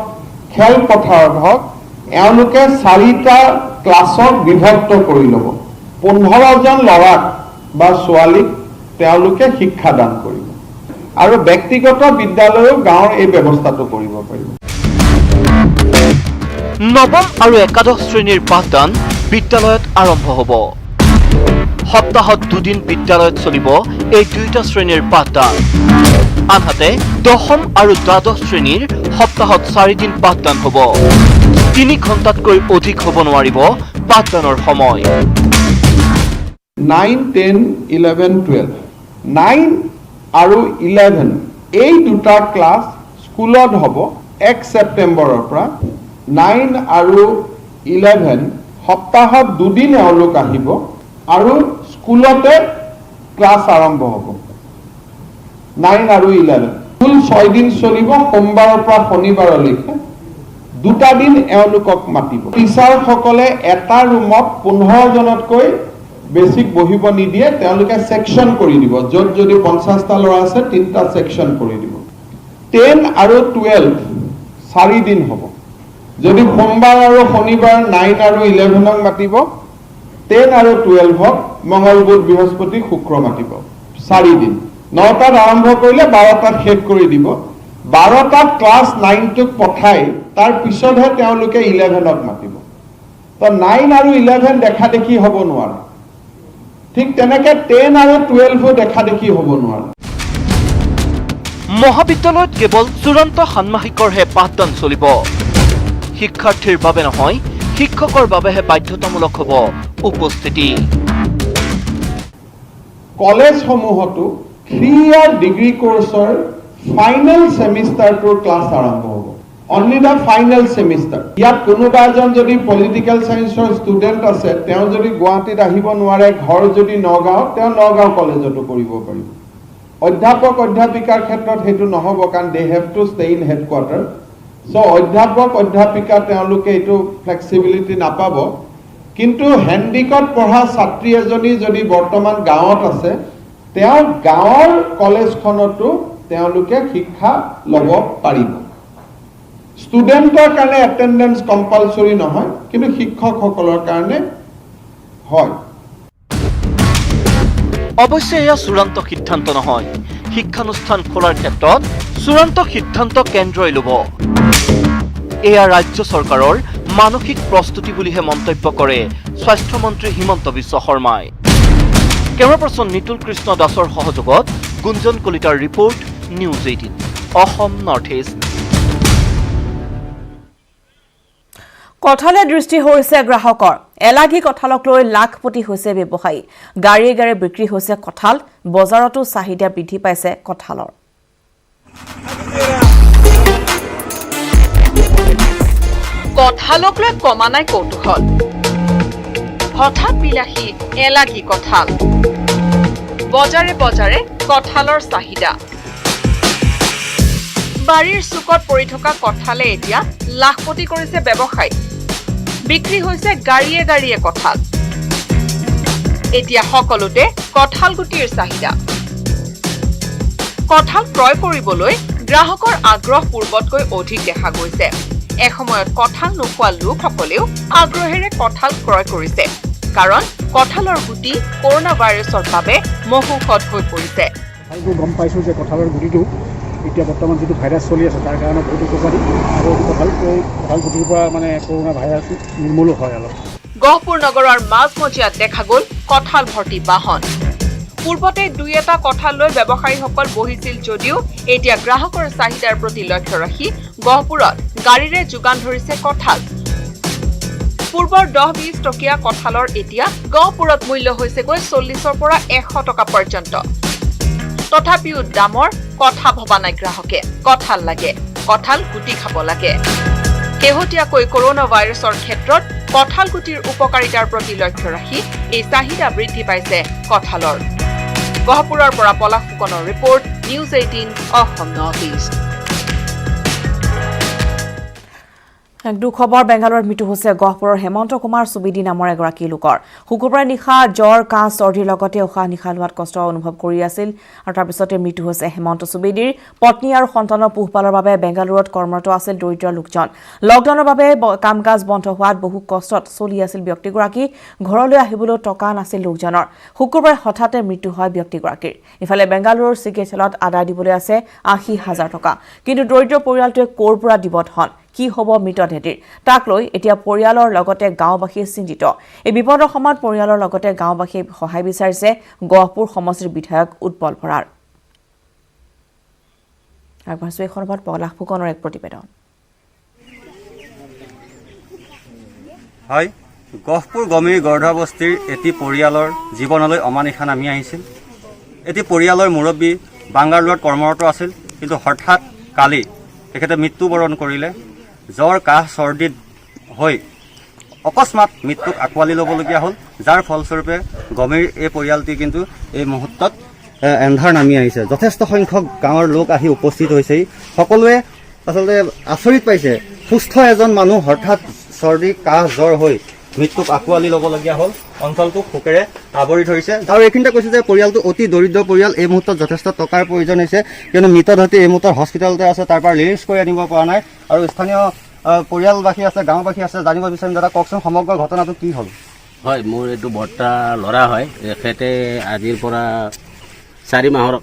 খেলপথাৰত হওক এওঁলোকে 4টা ক্লাছত বিভক্ত কৰি ল'ব 15জন ল'ৰাক বা ছোৱালীক তেওঁলোকে শিক্ষাদান কৰিব আৰু ব্যক্তিগত বিদ্যালয়ও গাঁৱৰ এই ব্যৱস্থাটো কৰিব পাৰিব নৱম আৰু একাদশ শ্ৰেণীৰ পাঠদান বিদ্যালয়ত আৰম্ভ হ'ব সপ্তাহত 2 দিন বিদ্যালয়ত চলিব এই দুইটা শ্ৰেণীৰ পাঠদান আনহাতে দশম আৰু দ্বাদশ শ্ৰেণীৰ সপ্তাহত 4 দিন পাঠদান হ'ব 3 ঘণ্টাতকৈ অধিক হ'ব নোৱাৰিব পাঠদানৰ সময় 9, 10, 11, 12 9 আৰু 11 এই দুটা ক্লাছ স্কুলত হ'ব 1 ছেপ্টেম্বৰৰ পৰা 9 আৰু 11 সপ্তাহত 2 দিন এওঁলোক আহিব আৰু স্কুলতে ক্লাছ আৰম্ভ হ'ব 9 আৰু 11 স্কুল 6 দিন চলিব সোমবাৰৰ পৰা শনিবাৰলৈকে 2টা দিন এওঁলোকক মাতিব টিচাৰসকলে এটা ৰুমত 15 জনতকৈ বেছিক বহিব নিদিয়ে তেওঁলোকে সেকশন কৰি দিব য'ত যদি 50টা ল'ৰা আছে 3টা সেকশন কৰি দিব 10 আৰু 12 4 দিন হ'ব যদি সোমবাৰ আৰু শনিবাৰ 9 আৰু 11ক মাতিব 10 আৰু 12ক মঙ্গল বুধ বৃহস্পতি শুক্ৰ মাতিব 4 দিন 9টাত আৰম্ভ কৰিলে 12টাত শেষ কৰি দিব 12টাত ক্লাছ 9টোক পঠাই তাৰ পিছতহে তেওঁলোকে 11ক মাতিব তো 9 আৰু 11 দেখা দেখি হ'ব নোৱাৰে ঠিক তেনেকে 10 আৰু 12 দেখা দেখি হ'ব নোৱাৰে মহাবিদ্যালয়ত কেৱল চূড়ান্ত ষান্মাসিকৰহে পাঠদান চলিব শিক্ষাৰ্থীৰ বাবে নহয় শিক্ষকৰ বাবেহে বাধ্যতামূলক হ'ব উপস্থিতি কলেজসমূহতো 3 ইয়াৰ ডিগ্ৰী কোৰ্সৰ ফাইনেল সেমিষ্টাৰটোৰ ক্লাছ আৰম্ভ হ'ব অনলি দা ফাইনেল সেমিষ্টাৰ ইয়াত কোনোবা এজন যদি পলিটিক্যাল সায়েন্সৰ ষ্টুডেন্ট আছে তেওঁ যদি গুৱাহাটীত আহিব নোৱাৰে ঘৰ যদি নগাঁও তেওঁ নগাঁও কলেজতো কৰিব পাৰিব অধ্যাপক অধ্যাপিকাৰ ক্ষেত্ৰত হেতু নহব কাৰণ they have to stay in headquarter so অধ্যাপক অধ্যাপিকা তেওঁলোকে এটো ফ্লেক্সিবিলিটি নাপাব কিন্তু হেণ্ডিকত পঢ়া ছাত্ৰী এজনী যদি বৰ্তমান গাঁৱত আছে তেওঁ গাঁৱৰ কলেজখনতো তেওঁলোকে শিক্ষা ল'ব পাৰিব ষ্টুডেন্টৰ কাৰণে এটেন্ডেন্স কম্পালসৰি নহয় কিন্তু শিক্ষকসকলৰ কাৰণে হয় অৱশ্যে এয়া চূড়ান্ত সিদ্ধান্ত নহয় শিক্ষানুষ্ঠান খোলাৰ ক্ষেত্ৰত চূড়ান্ত সিদ্ধান্ত কেন্দ্ৰই ল'ব এয়া ৰাজ্য চৰকাৰৰ মানসিক প্ৰস্তুতি বুলিহে মন্তব্য কৰে স্বাস্থ্যমন্ত্ৰী হিমন্ত বিশ্ব শৰ্মাই কেমেৰা পাৰ্চন নিতুল কৃষ্ণ দাসৰ সহযোগত গুঞ্জন কলিতাৰ report news 18 Assam north east কঁঠালে দৃষ্টি হৈছে গ্ৰাহকৰ এলাগি কঁঠালক লৈ লাখপতি হৈছে ব্যৱসায়ী গাড়ীয়ে গাড়ীয়ে বিক্ৰী হৈছে কঁঠাল বজাৰতো চাহিদা বৃদ্ধি পাইছে কঁঠালৰ কঁঠালক লৈ কমা নাই কৌতূহল হঠাৎ বিলাসী এলাগি কঁঠাল বজাৰে বজাৰে কঁঠালৰ চাহিদা বাৰীৰ চুকত পৰি থকা কঁঠালে এতিয়া লাখপতি কৰিছে ব্যৱসায়ী বিক্ৰী হৈছে গাড়ীয়ে গাড়ীয়ে কঁঠাল এতিয়া সকলোতে কঁঠাল গুটিৰ চাহিদা কঁঠাল ক্ৰয় কৰিবলৈ গ্ৰাহকৰ আগ্ৰহ পূৰ্বতকৈ অধিক দেখা গৈছে এসময়ত কঁঠাল নোখোৱা লোকসকলেও আগ্ৰহেৰে কঁঠাল ক্ৰয় কৰিছে কাৰণ কঁঠালৰ গুটি কৰোনা ভাইৰাছৰ বাবে মহৌষধ হৈ পৰিছে ভালকৈ গম পাইছোঁ যে কঁঠালৰ গুটিটো এতিয়া বৰ্তমান যিটো ভাইৰাছ চলি আছে তাৰ কাৰণে বহুত উপকাৰী আৰু কঁঠাল গুটিৰ পৰা মানে কৰোনা ভাইৰাছ নিৰ্মূল হয় অলপ গহপুৰ নগৰৰ মাজমজিয়াত দেখা গ'ল কঁঠাল ভৰ্তি বাহন পূৰ্বতে দুই এটা কঁঠাল লৈ ব্যৱসায়ীসকল বহিছিল যদিও এতিয়া গ্ৰাহকৰ চাহিদাৰ প্ৰতি লক্ষ্য ৰাখি গহপুৰত গাড়ীৰে যোগান ধৰিছে কঁঠাল পূৰ্বৰ 10-20 টকীয়া কঁঠালৰ এতিয়া গহপুৰত মূল্য হৈছেগৈ 40ৰ পৰা 100 টকা পৰ্যন্ত তথাপিও দামৰ কথা ভবা নাই গ্ৰাহকে কঁঠাল লাগে কঁঠাল গুটি খাব লাগে শেহতীয়াকৈ কৰোনা ভাইৰাছৰ ক্ষেত্ৰত কঁঠাল গুটিৰ উপকাৰিতাৰ প্ৰতি লক্ষ্য ৰাখি এই চাহিদা বৃদ্ধি পাইছে কঁঠালৰ গহপুৰৰ পৰা পলাশ ফুকনৰ report news 18 Assam north east এক দুখবৰ বেংগালুৰুত মৃত্যু হৈছে গহপুৰৰ হেমন্ত কুমাৰ সুবিদি নামৰ এগৰাকী লোকৰ শুকুৰবাৰে নিশা জ্বৰ কাহ চৰ্দিৰ লগতে উশাহ নিশাহ লোৱাত কষ্ট অনুভৱ কৰি আছিল আৰু তাৰ পিছতে মৃত্যু হৈছে হেমন্ত সুবিদিৰ পত্নী আৰু সন্তানৰ পোহপালৰ বাবে বেংগালুৰুত কৰ্মৰত আছিল দৰিদ্ৰ লোকজন লকডাউনৰ বাবে কাম কাজ বন্ধ হোৱাত বহু কষ্টত চলি আছিল ব্যক্তিগৰাকী ঘৰলৈ আহিবলৈ টকা নাছিল লোকজনৰ শুকুৰবাৰে হঠাতে মৃত্যু হয় ব্যক্তিগৰাকীৰ ইফালে বেংগালুৰুৰ চিকিৎসালয়ত আদায় দিবলৈ আছে ৮০,০০০ টকা কিন্তু দৰিদ্ৰ পৰিয়ালটোৱে ক'ৰ পৰা দিব ধন কি হ'ব মৃতদেহটিৰ তাক লৈ এতিয়া পৰিয়ালৰ লগতে গাঁওবাসী চিন্তিত এই বিপদৰ সময়ত পৰিয়ালৰ লগতে গাঁওবাসীয়ে সহায় বিচাৰিছে গহপুৰ সমষ্টিৰ বিধায়ক উৎপল ভৰাৰ আগবাঢ়িছো এই সন্দৰ্ভত পলাশ ফুকনৰ এক প্ৰতিবেদন হয় গহপুৰ গমিৰ গৰ্ধা বস্তিৰ এটি পৰিয়ালৰ জীৱনলৈ অমানিশা নামি আহিছিল এটি পৰিয়ালৰ মুৰব্বী বাংগালুৰুত কৰ্মৰত আছিল কিন্তু হঠাৎ কালি তেখেতে মৃত্যুবৰণ কৰিলে জ্বৰ কাহ চৰ্দিত হৈ অকস্মাত মৃত্যুক আঁকোৱালি ল'বলগীয়া হ'ল যাৰ ফলস্বৰূপে গমিৰ এই পৰিয়ালটি কিন্তু এই মুহূৰ্তত এন্ধাৰ নামি আহিছে যথেষ্ট সংখ্যক গাঁৱৰ লোক আহি উপস্থিত হৈছে সকলোৱে আচলতে আচৰিত পাইছে সুস্থ এজন মানুহ হঠাৎ চৰ্দি কাহ জ্বৰ হৈ মৃত্যুক আঁকোৱালি ল'বলগীয়া হ'ল অঞ্চলটোক শোকেৰে আৱৰি ধৰিছে আৰু এইখিনিতে কৈছে যে পৰিয়ালটো অতি দৰিদ্ৰ পৰিয়াল এই মুহূৰ্তত যথেষ্ট টকাৰ প্ৰয়োজন হৈছে কিয়নো মৃতদেহটি এই মুহূৰ্তত হস্পিটেলতে আছে তাৰ পৰা ৰিলিজ কৰি আনিব পৰা নাই আৰু স্থানীয় পৰিয়ালবাসী আছে গাঁওবাসী আছে জানিব বিচাৰিম দাদা কওকচোন সমগ্ৰ ঘটনাটো কি হ'ল হয় মোৰ এইটো বৰ্তা ল'ৰা হয় তেখেতে আজিৰ পৰা 4 মাহৰ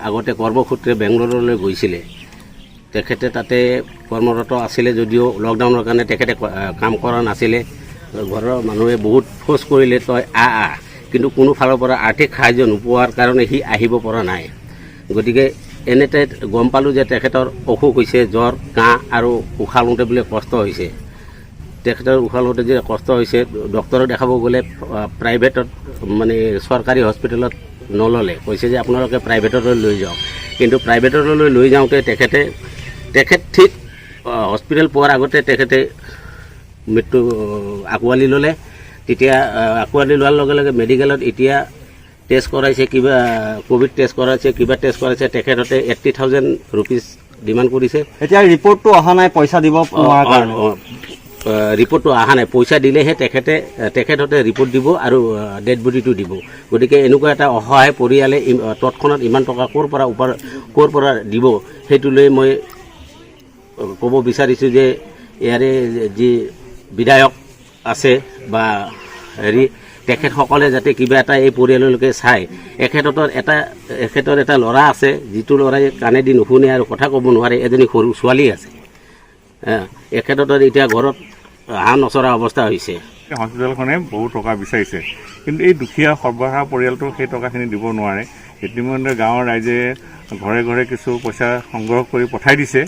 আগতে কৰ্মসূত্ৰে বেংগলোৰলৈ গৈছিলে তেখেতে তাতে কৰ্মৰত আছিলে যদিও লকডাউনৰ কাৰণে তেখেতে কাম কৰা নাছিলে ঘৰৰ মানুহে বহুত ফোৰ্চ কৰিলে তই কিন্তু কোনো ফালৰ পৰা আৰ্থিক সাহায্য নোপোৱাৰ কাৰণে সি আহিব পৰা নাই গতিকে এনেতে গম পালোঁ যে তেখেতৰ অসুখ হৈছে জ্বৰ কাহ আৰু উশাহ লওঁতে বোলে কষ্ট হৈছে তেখেতৰ উশাহ লওঁতে যে কষ্ট হৈছে ডক্তৰক দেখাব গ'লে প্ৰাইভেটত মানে চৰকাৰী হস্পিটেলত নল'লে কৈছে যে আপোনালোকে প্ৰাইভেটলৈ লৈ যাওক কিন্তু প্ৰাইভেটলৈ লৈ যাওঁতে তেখেত ঠিক হস্পিটেল পোৱাৰ আগতে তেখেতে মৃত্যু আঁকোৱালি ল'লে তেতিয়া আঁকোৱালি লোৱাৰ লগে লগে মেডিকেলত এতিয়া টেষ্ট কৰাইছে কিবা কোভিড টেষ্ট কৰাইছে কিবা টেষ্ট কৰাইছে তেখেততে 80,000 ৰুপিজ ডিমাণ্ড কৰিছে এতিয়া ৰিপৰ্টটো অহা নাই পইচা দিব ৰিপৰ্টটো অহা নাই পইচা দিলেহে তেখেততে ৰিপৰ্ট দিব আৰু ডেড বডিটো দিব গতিকে এনেকুৱা এটা অসহায় পৰিয়ালে তৎক্ষণাত ইমান টকা ক'ৰ পৰা দিব সেইটো লৈ মই ক'ব বিচাৰিছোঁ যে ইয়াৰে যি বিধায়ক আছে বা তেখেতসকলে যাতে কিবা এটা এই পৰিয়াললৈকে চায় এখেতৰ এটা ল'ৰা আছে যিটো ল'ৰাই কাণেদি নুশুনে আৰু কথা ক'ব নোৱাৰে এজনী সৰু ছোৱালী আছে এখেতৰ এতিয়া ঘৰত হাঁহ নচৰা অৱস্থা হৈছে হস্পিটেলখনে বহু টকা বিচাৰিছে কিন্তু এই দুখীয়া সৰ্বসাধাৰণ পৰিয়ালটো সেই টকাখিনি দিব নোৱাৰে ইতিমধ্যে গাঁৱৰ ৰাইজে ঘৰে ঘৰে কিছু পইচা সংগ্ৰহ কৰি পঠাই দিছে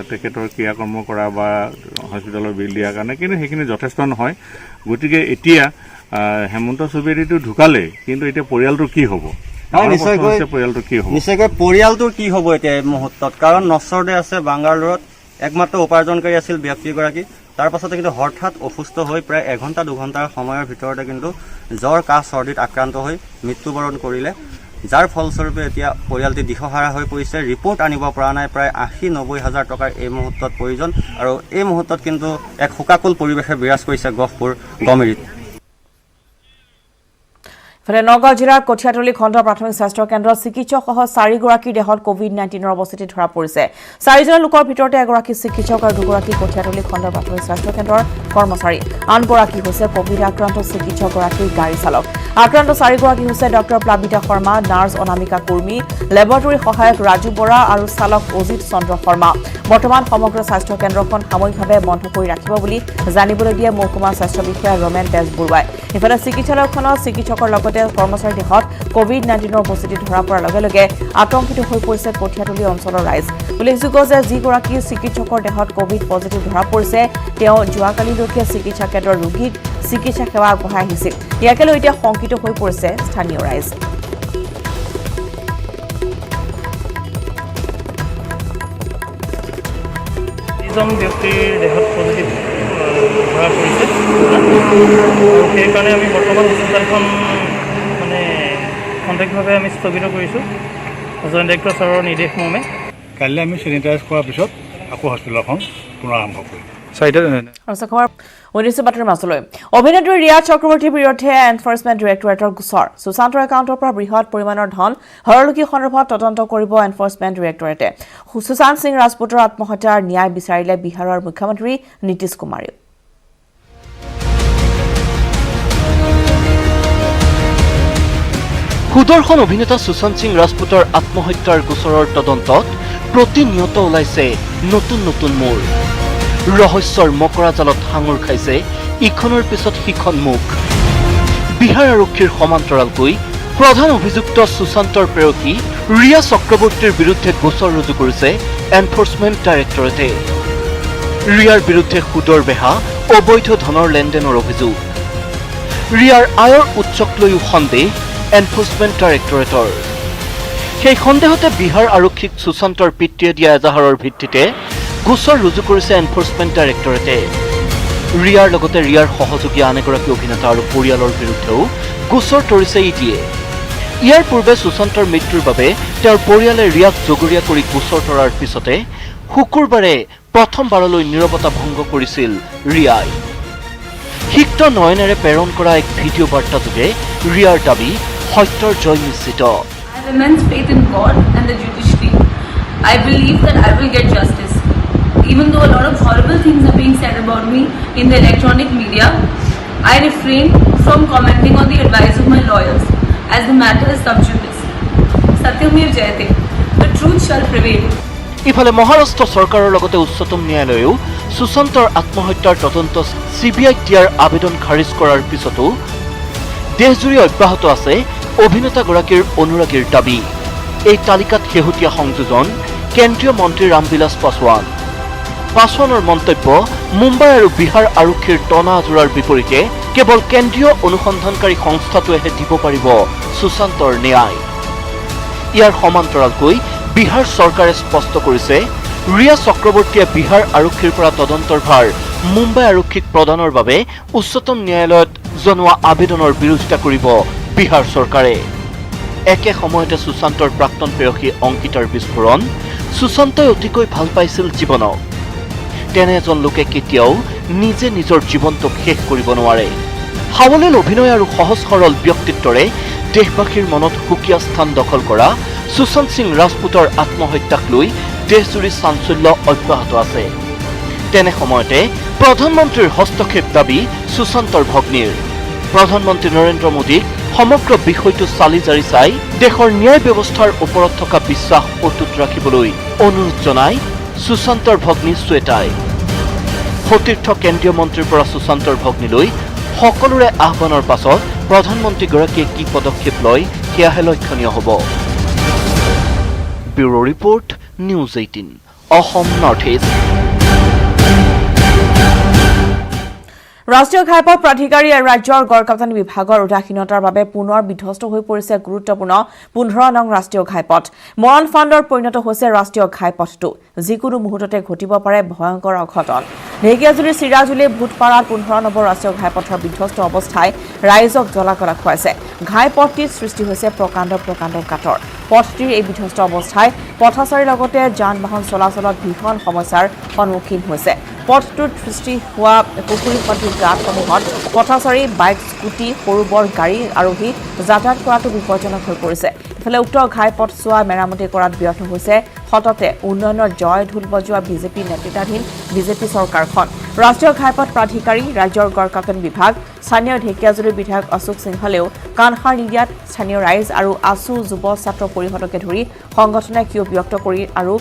তেখেতৰ ক্ৰিয়াকৰ্ম কৰা বা হস্পিটেলৰ বিল দিয়াৰ কাৰণে কিন্তু সেইখিনি যথেষ্ট নহয় গতিকে এতিয়া হেমন্ত সুবিদিটো ঢুকালে কিন্তু এতিয়া পৰিয়ালটোৰ কি হ'ব নিশ্চয়কৈ পৰিয়ালটোৰ কি হ'ব এতিয়া এই মুহূৰ্তত কাৰণ নশ্বৰতে আছে বাংগালুৰুত একমাত্ৰ উপাৰ্জনকাৰী আছিল ব্যক্তিগৰাকী তাৰ পাছতে কিন্তু হঠাৎ অসুস্থ হৈ প্ৰায় 1 ঘণ্টা 2 ঘণ্টাৰ সময়ৰ ভিতৰতে কিন্তু জ্বৰ কাহ চৰ্দিত আক্ৰান্ত হৈ মৃত্যুবৰণ কৰিলে যাৰ ফলস্বৰূপে এতিয়া পৰিয়ালটি দিশহাৰা হৈ পৰিছে ৰিপৰ্ট আনিব পৰা নাই প্ৰায় 80-90 হাজাৰ টকাৰ এই মুহূৰ্তত প্ৰয়োজন আৰু এই মুহূৰ্তত কিন্তু এক শোকাকুল পৰিৱেশে বিৰাজ কৰিছে গহপুৰ গমিৰিত ফলে নগাঁও জিলাৰ কঠিয়াতলী খণ্ড প্ৰাথমিক স্বাস্থ্য কেন্দ্ৰত চিকিৎসকসহ 4গৰাকীৰ দেহত কোভিড-19ৰ অৱস্থিতি ধৰা পৰিছে 4জন লোকৰ ভিতৰতে এগৰাকী চিকিৎসক আৰু 2গৰাকী কঠিয়াতলী খণ্ড প্ৰাথমিক স্বাস্থ্য কেন্দ্ৰৰ কৰ্মচাৰী আনগৰাকী হৈছে কোভিড আক্ৰান্ত চিকিৎসকগৰাকীৰ গাড়ী চালক আক্ৰান্ত 4গৰাকী হৈছে doctor Plabita Sharma nurse Anamika Kurmi laboratory সহায়ক ৰাজু বৰা আৰু চালক অজিত চন্দ্ৰ শৰ্মা বৰ্তমান সমগ্ৰ স্বাস্থ্য কেন্দ্ৰখন সাময়িকভাৱে বন্ধ কৰি ৰাখিব বুলি জানিবলৈ দিয়ে মহকুমা স্বাস্থ্য বিষয়া ৰমেন বেজবৰুৱাই ইফালে চিকিৎসালয়খনত চিকিৎসকৰ লগতে কৰ্মচাৰীৰ দেহত কোভিড-19ৰ উপস্থিতি ধৰা পৰাৰ লগে লগে আতংকিত হৈ পৰিছে কঠিয়াতলী অঞ্চলৰ ৰাইজ উল্লেখযোগ্য যে যিগৰাকী চিকিৎসকৰ দেহত কোভিড পজিটিভ ধৰা পৰিছে তেওঁ যোৱাকালিলৈকে চিকিৎসা কেন্দ্ৰৰ ৰোগীক চিকিৎসা সেৱা আগবঢ়াই আহিছিল ইয়াকে লৈ এতিয়া শংকিত হৈ পৰিছে স্থানীয় ৰাইজ এজন ব্যক্তিৰ দেহত পজিটিভ ধৰা পৰিছে সেইকাৰণে আমি বৰ্তমান হস্পিটেলখন মানে খন্তেকভাৱে আমি স্থগিত কৰিছোঁ জইণ্ট ডাইৰেক্টৰ ছাৰৰ নিৰ্দেশ মৰ্মে কাইলৈ আমি চেনিটাইজ কৰাৰ পিছত আকৌ হস্পিটেলখন পুনৰ আৰম্ভ কৰিম বাতৰিৰ মাজলৈ অভিনেত্ৰী ৰিয়া চক্ৰৱৰ্তীৰ বিৰুদ্ধে এনফৰ্চমেণ্ট ডিৰেক্টৰেটৰ গোচৰ সুশান্তৰ একাউণ্টৰ পৰা বৃহৎ পৰিমাণৰ ধন হৰলুকি সন্দৰ্ভত তদন্ত কৰিব এনফৰ্চমেণ্ট ডিৰেক্টৰেটে সুশান্ত সিং ৰাজপুতৰ আত্মহত্যাৰ ন্যায় বিচাৰিলে বিহাৰৰ মুখ্যমন্ত্ৰী নীতিশ কুমাৰে সুদৰ্শন অভিনেতা সুশান্ত সিং ৰাজপুতৰ আত্মহত্যাৰ গোচৰৰ তদন্তত প্ৰতিনিয়ত ওলাইছে নতুন নতুন মূৰ ৰহস্যৰ মকৰা জালত হাঙুৰ খাইছে ইখনৰ পিছত সিখন মুখ বিহাৰ আৰক্ষীৰ সমান্তৰালকৈ প্ৰধান অভিযুক্ত সুশান্তৰ প্ৰেয়সী ৰিয়া চক্ৰৱৰ্তীৰ বিৰুদ্ধে গোচৰ ৰুজু কৰিছে এনফৰ্চমেণ্ট ডাইৰেক্টৰেটে ৰিয়াৰ বিৰুদ্ধে সুদৰ বেহা অবৈধ ধনৰ লেনদেনৰ অভিযোগ ৰিয়াৰ আয়ৰ উৎসক লৈও সন্দেহ এনফৰ্চমেণ্ট ডাইৰেক্টৰেটৰ সেই সন্দেহতে বিহাৰ আৰক্ষীক সুশান্তৰ পিতৃয়ে দিয়া এজাহাৰৰ ভিত্তিতে গোচৰ ৰুজু কৰিছে এনফৰ্চমেণ্ট ডাইৰেক্টৰেটে ৰিয়াৰ লগতে ৰিয়াৰ সহযোগী আন এগৰাকী অভিনেতা আৰু পৰিয়ালৰ বিৰুদ্ধেও গোচৰ তৰিছে ইডিয়ে ইয়াৰ পূৰ্বে সুশান্তৰ মৃত্যুৰ বাবে তেওঁৰ পৰিয়ালে ৰিয়াক জগৰীয়া কৰি গোচৰ তৰাৰ পিছতে শুকুৰবাৰে প্ৰথমবাৰলৈ নীৰৱতা ভংগ কৰিছিল ৰিয়াই সিক্ত নয়নেৰে প্ৰেৰণ কৰা এক ভিডিঅ' বাৰ্তাযোগে ৰিয়াৰ দাবী সত্যৰ জয় নিশ্চিত I have immense faith in God and the judiciary. I believe that I will get justice. Even though a lot of horrible things are being said about me in the electronic media, I refrain from commenting on the advice of my lawyers as the matter is sub judice. Satyamir Jayate. The truth shall prevail. ইফালে মহাৰাষ্ট্ৰ চৰকাৰৰ লগতে উচ্চতম ন্যায়ালয়েও সুশান্তৰ আত্মহত্যাৰ তদন্ত চিবিআইক দিয়াৰ আবেদন খাৰিজ কৰাৰ পিছতো দেশজুৰি অব্যাহত আছে অভিনেতাগৰাকীৰ অনুৰাগীৰ দাবী এই তালিকাত শেহতীয়া সংযোজন কেন্দ্ৰীয় মন্ত্ৰী ৰামবিলাস পাছোৱানৰ মন্তব্য মুম্বাই আৰু বিহাৰ আৰক্ষীৰ টনা আজোৰাৰ বিপৰীতে কেৱল কেন্দ্ৰীয় অনুসন্ধানকাৰী সংস্থাটোৱেহে দিব পাৰিব সুশান্তৰ ন্যায় ইয়াৰ সমান্তৰালকৈ বিহাৰ চৰকাৰে স্পষ্ট কৰিছে ৰিয়া চক্ৰৱৰ্তীয়ে বিহাৰ আৰক্ষীৰ পৰা তদন্তৰ ভাৰ মুম্বাই আৰক্ষীক প্ৰদানৰ বাবে উচ্চতম ন্যায়ালয়ত জনোৱা আবেদনৰ বিৰোধিতা কৰিব বিহাৰ চৰকাৰে একে সময়তে সুশান্তৰ প্ৰাক্তন প্ৰেয়সী অংকিতাৰ বিস্ফোৰণ সুশান্তই অতিকৈ ভাল পাইছিল জীৱনক তেনে এজন লোকে কেতিয়াও নিজে নিজৰ জীৱনটোক শেষ কৰিব নোৱাৰে সাৱলীল অভিনয় আৰু সহজ সৰল ব্যক্তিত্বৰে দেশবাসীৰ মনত সুকীয়া স্থান দখল কৰা সুশান্ত সিং ৰাজপুতৰ আত্মহত্যাক লৈ দেশজুৰি চাঞ্চল্য অব্যাহত আছে তেনে সময়তে প্ৰধানমন্ত্ৰীৰ হস্তক্ষেপ দাবী সুশান্তৰ ভগ্নীৰ প্ৰধানমন্ত্ৰী নৰেন্দ্ৰ মোদীক সমগ্ৰ বিষয়টো চালি জাৰি চাই দেশৰ ন্যায় ব্যৱস্থাৰ ওপৰত থকা বিশ্বাস অটুট ৰাখিবলৈ অনুৰোধ জনাই সুশান্তৰ ভগ্নী শ্বেতাই সতীৰ্থ কেন্দ্ৰীয় মন্ত্ৰীৰ পৰা সুশান্তৰ ভগ্নীলৈ সকলোৰে আহ্বানৰ পাছত প্ৰধানমন্ত্ৰীগৰাকীয়ে কি পদক্ষেপ লয় সেয়াহে লক্ষণীয় হ'ব bureau report news 18 Assam north east ৰাষ্ট্ৰীয় ঘাইপথ প্ৰাধিকাৰী আৰু ৰাজ্যৰ গড়কাপ্তানি বিভাগৰ উদাসীনতাৰ বাবে পুনৰ বিধ্বস্ত হৈ পৰিছে গুৰুত্বপূৰ্ণ 15 নং ৰাষ্ট্ৰীয় ঘাইপথ মৰণ ফাণ্ডৰ পৰিণত হৈছে ৰাষ্ট্ৰীয় ঘাইপথটো যিকোনো মুহূৰ্ততে ঘটিব পাৰে ভয়ংকৰ অঘটন ঢেকিয়াজুলিৰ চিৰাজুলি ভূতপাৰাত 15 নম্বৰ ৰাষ্ট্ৰীয় ঘাইপথৰ বিধ্বস্ত অৱস্থায় ৰাইজক জ্বলাকলা খুৱাইছে ঘাইপথটিৰ সৃষ্টি হৈছে প্ৰকাণ্ড কাটৰ পথটিৰ এই বিধ্বস্ত অৱস্থায় পথচাৰীৰ লগতে যান বাহন চলাচলত ভীষণ সমস্যাৰ সন্মুখীন হৈছে পথটোত সৃষ্টি হোৱা পুখুৰী সদৃশ গাঁতসমূহত পথচাৰী বাইক স্কুটি সৰু বৰ গাড়ী আৰোহী যাতায়াত কৰাটো বিপজ্জনক হৈ পৰিছে ইফালে উক্ত ঘাইপথ চোৱা মেৰামতি কৰাত ব্যৰ্থ হৈছে সততে উন্নয়নৰ জয় ঢোল বজোৱা বিজেপি নেতৃত্বাধীন বিজেপি চৰকাৰখন ৰাষ্ট্ৰীয় ঘাইপথ প্ৰাধিকাৰী ৰাজ্যৰ গড়কাপ্তানি বিভাগ স্থানীয় ঢেকিয়াজুলিৰ বিধায়ক অশোক সিংহলেও কাণসাৰ নিদিয়াত স্থানীয় ৰাইজ আৰু আছু যুৱ ছাত্ৰ পৰিষদকে ধৰি সংগঠনে ক্ষোভ ব্যক্ত কৰি আৰু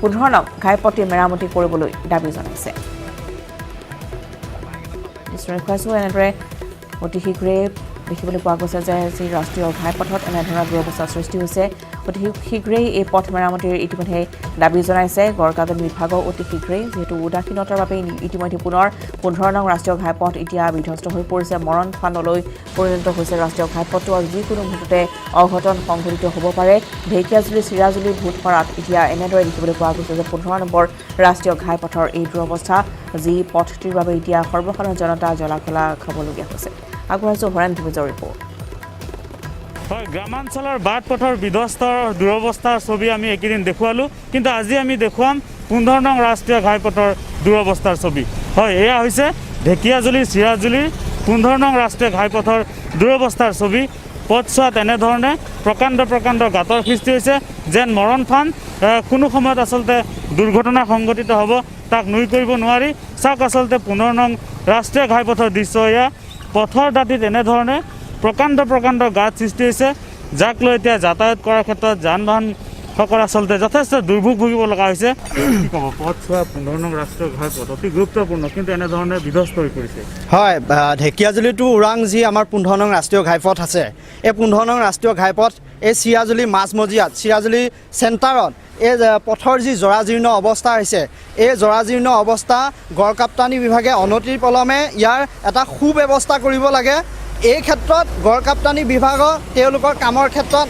15 নং ঘাইপথটি মেৰামতি কৰিবলৈ দাবী জনাইছে এনেদৰে অতি শীঘ্ৰে দেখিবলৈ পোৱা গৈছে যে যি ৰাষ্ট্ৰীয় ঘাইপথত এনেধৰণৰ দুৰৱস্থাৰ সৃষ্টি হৈছে অতি শীঘ্ৰেই এই পথ মেৰামতিৰ ইতিমধ্যে দাবী জনাইছে গড়কাপ্তানি বিভাগৰ অতি শীঘ্ৰেই যিহেতু উদাসীনতাৰ বাবে ইতিমধ্যে পুনৰ 15 নং ৰাষ্ট্ৰীয় ঘাইপথ এতিয়া বিধ্বস্ত হৈ পৰিছে মৰণ ফাণ্ডলৈ পৰিণত হৈছে ৰাষ্ট্ৰীয় ঘাইপথটো আৰু যিকোনো মুহূৰ্ততে অঘটন সংঘটিত হ'ব পাৰে ঢেকিয়াজুলি চিৰাজুলি ভূতপাৰাত এতিয়া এনেদৰে দেখিবলৈ পোৱা গৈছে যে 15 নম্বৰ ৰাষ্ট্ৰীয় ঘাইপথৰ এই দুৰৱস্থা যি পথটিৰ বাবে এতিয়া সৰ্বসাধাৰণ জনতা জ্বলাকলা খাবলগীয়া হৈছে আগবঢ়াইছোঁ হৰেণ ধুমিজৰ ৰিপৰ্ট হয় গ্ৰামাঞ্চলৰ বাট পথৰ বিধ্বস্তৰ দুৰৱস্থাৰ ছবি আমি এইকেইদিন দেখুৱালোঁ কিন্তু আজি আমি দেখুৱাম 15 নং ৰাষ্ট্ৰীয় ঘাইপথৰ দুৰৱস্থাৰ ছবি। হয়, এয়া হৈছে ঢেকীয়াজুলি চিৰাজুলিৰ 15 নং ৰাষ্ট্ৰীয় ঘাইপথৰ দুৰৱস্থাৰ ছবি। পথছোৱাত এনেধৰণে প্ৰকাণ্ড গাঁতৰ সৃষ্টি হৈছে, যেন মৰণ ফান কোনো সময়ত আচলতে দুৰ্ঘটনা সংঘটিত হ'ব তাক নুই কৰিব নোৱাৰি। চাওক আচলতে 15 নং ৰাষ্ট্ৰীয় ঘাইপথৰ দৃশ্য এয়া। পথৰ দাঁতিত এনেধৰণে প্ৰকাণ্ড গাঁত সৃষ্টি হৈছে, যাক লৈ এতিয়া যাতায়াত কৰাৰ ক্ষেত্ৰত যান বাহনসকল আচলতে যথেষ্ট দুৰ্ভোগ ভুগিব লগা হৈছে। কি ক'ব, পথছোৱা 15 নং ৰাষ্ট্ৰীয় ঘাইপথ অতি গুৰুত্বপূৰ্ণ, কিন্তু এনেধৰণে বিধ্বস্ত হৈ পৰিছে। হয়, ঢেকীয়াজুলি টু ওৰাং যি আমাৰ 15 নং ৰাষ্ট্ৰীয় ঘাইপথ আছে, এই 15 নং ৰাষ্ট্ৰীয় ঘাইপথ এই চিৰাজুলি মাজমজিয়াত চিৰাজুলি চেণ্টাৰত এই পথৰ যি জৰাজীৰ্ণ অৱস্থা হৈছে, এই জৰাজীৰ্ণ অৱস্থা গড়কাপ্তানি বিভাগে অনতিপলমে ইয়াৰ এটা সুব্যৱস্থা কৰিব লাগে। এই ক্ষেত্ৰত গড়কাপ্তানি বিভাগৰ তেওঁলোকৰ কামৰ ক্ষেত্ৰত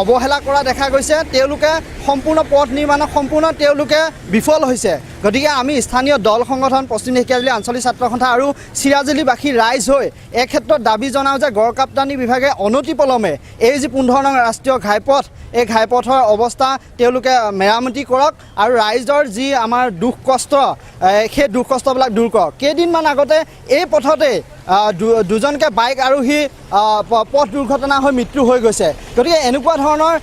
অৱহেলা কৰা দেখা গৈছে। তেওঁলোকে সম্পূৰ্ণ পথ নিৰ্মাণত তেওঁলোকে বিফল হৈছে। গতিকে আমি স্থানীয় দল সংগঠন পশ্চিম ঢেকীয়াজুলি আঞ্চলিক ছাত্ৰ সন্থা আৰু চিৰাজুলিবাসী ৰাইজ হৈ এই ক্ষেত্ৰত দাবী জনাওঁ যে গড়কাপ্তানি বিভাগে অনতিপলমে এই যি 15 নং ৰাষ্ট্ৰীয় ঘাইপথ, এই ঘাইপথৰ অৱস্থা তেওঁলোকে মেৰামতি কৰক আৰু ৰাইজৰ যি আমাৰ দুখ কষ্ট সেই দুখ কষ্টবিলাক দূৰ কৰক। কেইদিনমান আগতে এই পথতে দুজনকৈ বাইক আৰোহী পথ দুৰ্ঘটনা হৈ মৃত্যু হৈ গৈছে। গতিকে এনেকুৱা ধৰণৰ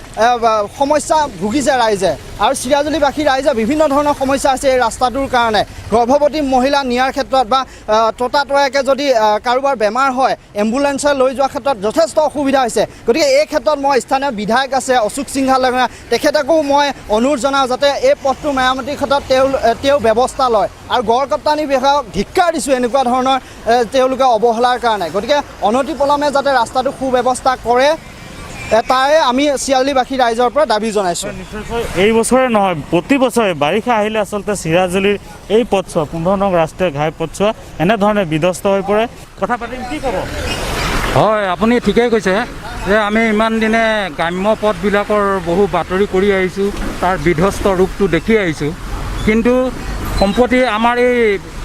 সমস্যা ভুগিছে ৰাইজে, আৰু চিৰাজুলিবাসী ৰাইজে বিভিন্ন ধৰণৰ সমস্যা আছে এই ৰাস্তাটোৰ কাৰণে। গৰ্ভৱতী মহিলা নিয়াৰ ক্ষেত্ৰত বা ততাতয়াকৈ যদি কাৰোবাৰ বেমাৰ হয় এম্বুলেঞ্চে লৈ যোৱাৰ ক্ষেত্ৰত যথেষ্ট অসুবিধা হৈছে। গতিকে এই ক্ষেত্ৰত মই স্থানীয় বিধায়ক আছে অশোক সিংহালে, তেখেতকো মই অনুৰোধ জনাওঁ যাতে এই পথটো মেৰামতিৰ ক্ষেত্ৰত তেওঁ ব্যৱস্থা লয়। আৰু গড়কাপ্তানি বিভাগক ধিক্কাৰ দিছোঁ এনেকুৱা ধৰণৰ তেওঁলোকে অৱহেলাৰ কাৰণে। গতিকে অনতিপলমে যাতে ৰাস্তাটো সুব্যৱস্থা কৰে তাৰে আমি চিৰাজুলিবাসী ৰাইজৰ পৰা দাবী জনাইছোঁ। নিশ্চয়কৈ এই বছৰে নহয়, প্ৰতি বছৰে বাৰিষা আহিলে আচলতে চিৰাজুলিৰ এই পথছোৱা 15 নং ৰাষ্ট্ৰীয় ঘাইপথছোৱা এনেধৰণে বিধ্বস্ত হৈ পৰে। কথা পাতিম, কি ক'ব? হয়, আপুনি ঠিকেই কৈছে যে আমি ইমান দিনে গ্ৰাম্য পথবিলাকৰ বহু বাতৰি কৰি আহিছোঁ, তাৰ বিধ্বস্ত ৰূপটো দেখি আহিছোঁ। কিন্তু সম্প্ৰতি আমাৰ এই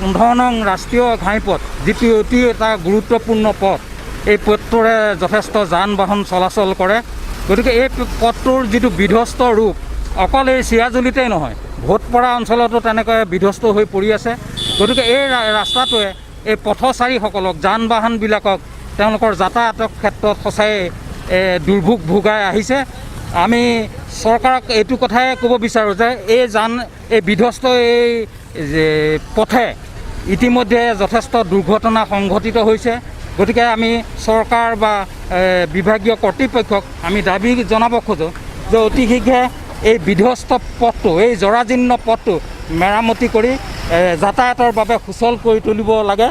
15 নং ৰাষ্ট্ৰীয় ঘাইপথ যিটো অতি এটা গুৰুত্বপূৰ্ণ পথ, এই পথটোৰে যথেষ্ট যান বাহন চলাচল কৰে। গতিকে এই পথটোৰ যিটো বিধ্বস্ত ৰূপ অকল এই চিৰাজুলিতেই নহয়, ভোটপৰা অঞ্চলতো তেনেকৈ বিধ্বস্ত হৈ পৰি আছে। গতিকে এই ৰাস্তাটোৱে এই পথচাৰীসকলক, যান বাহনবিলাকক তেওঁলোকৰ যাতায়াতৰ ক্ষেত্ৰত সঁচাই দুৰ্ভোগ ভোগাই আহিছে। আমি চৰকাৰক এইটো কথাই ক'ব বিচাৰোঁ যে এই বিধ্বস্ত এই পথে ইতিমধ্যে যথেষ্ট দুৰ্ঘটনা সংঘটিত হৈছে। গতিকে আমি চৰকাৰ বা বিভাগীয় কৰ্তৃপক্ষক আমি দাবী জনাব খোজোঁ যে অতি শীঘ্ৰে এই বিধ্বস্ত পথটো, এই জৰাজীৰ্ণ পথটো মেৰামতি কৰি যাতায়াতৰ বাবে সুচল কৰি তুলিব লাগে।